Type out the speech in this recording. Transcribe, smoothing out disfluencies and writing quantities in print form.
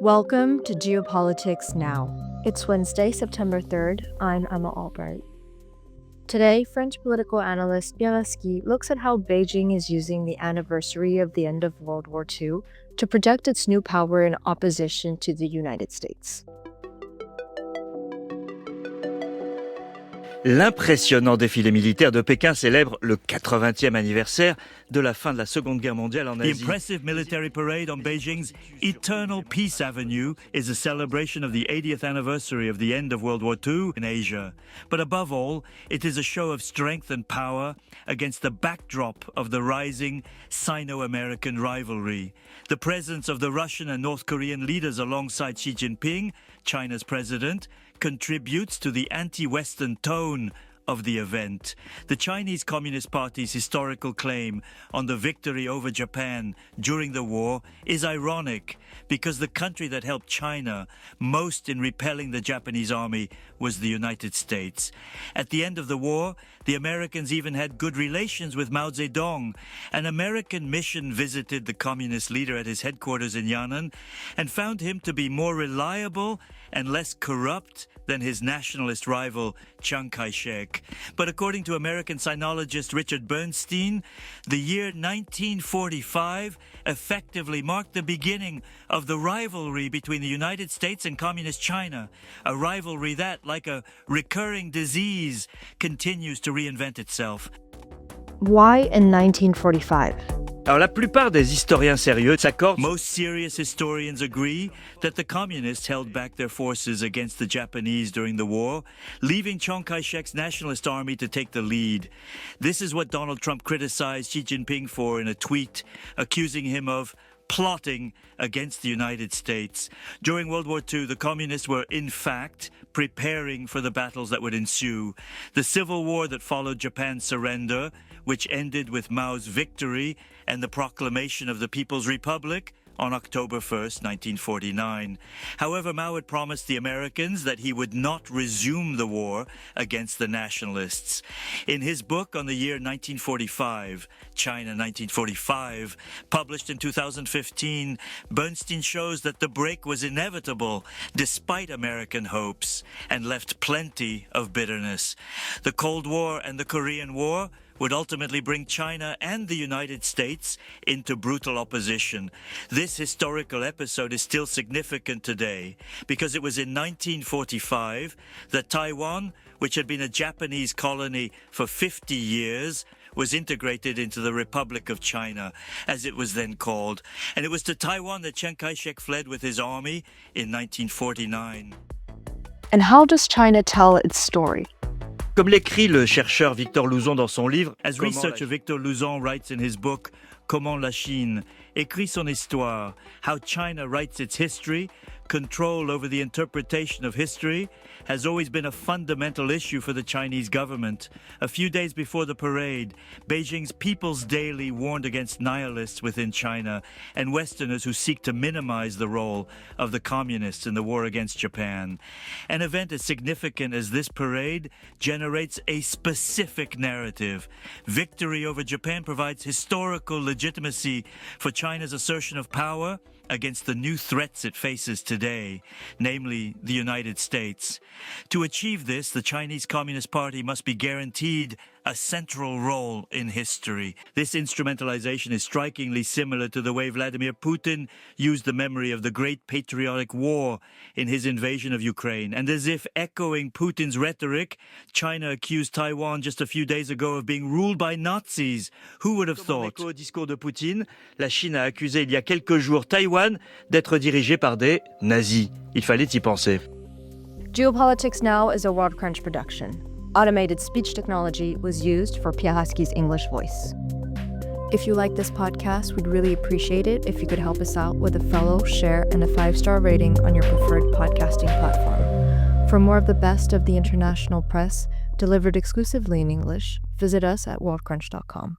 Welcome to Geopolitics Now. It's Wednesday, September 3rd. I'm Emma Albright. Today, French political analyst Pierre Haski looks at how Beijing is using the anniversary of the end of World War II to project its new power in opposition to the United States. L'impressionnant défilé militaire de Pékin célèbre le 80e anniversaire de la fin de la Seconde Guerre mondiale en Asie. The impressive military parade on Beijing's Eternal Peace Avenue is a celebration of the 80th anniversary of the end of World War II in Asia. But above all, it is a show of strength and power against the backdrop of the rising Sino-American rivalry. The presence of the Russian and North Korean leaders alongside Xi Jinping, China's president, contributes to the anti-Western tone of the event. The Chinese Communist Party's historical claim on the victory over Japan during the war is ironic because the country that helped China most in repelling the Japanese army was the United States. At the end of the war, the Americans even had good relations with Mao Zedong. An American mission visited the communist leader at his headquarters in Yan'an and found him to be more reliable and less corrupt than his nationalist rival, Chiang Kai-shek. But according to American sinologist Richard Bernstein, the year 1945 effectively marked the beginning of the rivalry between the United States and Communist China, a rivalry that, like a recurring disease, continues to reinvent itself. Why in 1945? Alors la plupart des historiens sérieux s'accordent. Most serious historians agree that the communists held back their forces against the Japanese during the war, leaving Chiang Kai-shek's nationalist army to take the lead. This is what Donald Trump criticized Xi Jinping for in a tweet, accusing him of plotting against the United States. During World War II, the communists were, in fact, preparing for the battles that would ensue. The civil war that followed Japan's surrender, which ended with Mao's victory and the proclamation of the People's Republic on October 1st, 1949. However, Mao had promised the Americans that he would not resume the war against the nationalists. In his book on the year 1945, China 1945, published in 2015, Bernstein shows that the break was inevitable despite American hopes and left plenty of bitterness. The Cold War and the Korean War would ultimately bring China and the United States into brutal opposition. This historical episode is still significant today because it was in 1945 that Taiwan, which had been a Japanese colony for 50 years, was integrated into the Republic of China, as it was then called. And it was to Taiwan that Chiang Kai-shek fled with his army in 1949. And how does China tell its story? Comme l'écrit le chercheur Victor Louzon dans son livre, As researcher Victor Louzon writes in his book, Comment la Chine écrit son histoire, how China writes its history, control over the interpretation of history has always been a fundamental issue for the Chinese government. A few days before the parade, Beijing's People's Daily warned against nihilists within China and Westerners who seek to minimize the role of the communists in the war against Japan. An event as significant as this parade generates a specific narrative. Victory over Japan provides historical legitimacy for China's assertion of power against the new threats it faces today, namely the United States. To achieve this, the Chinese Communist Party must be guaranteed a central role in history. This instrumentalization is strikingly similar to the way Vladimir Putin used the memory of the Great Patriotic War in his invasion of Ukraine. And as if echoing Putin's rhetoric, China accused Taiwan just a few days ago of being ruled by Nazis. Who would have thought? Au discours de Poutine, la Chine a accusé il y a quelques jours Taïwan d'être dirigée par des nazis. Il fallait y penser. Geopolitics Now is a World Crunch production. Automated speech technology was used for Pierre Haski's English voice. If you like this podcast, we'd really appreciate it if you could help us out with a follow, share, and a 5-star rating on your preferred podcasting platform. For more of the best of the international press, delivered exclusively in English, visit us at worldcrunch.com.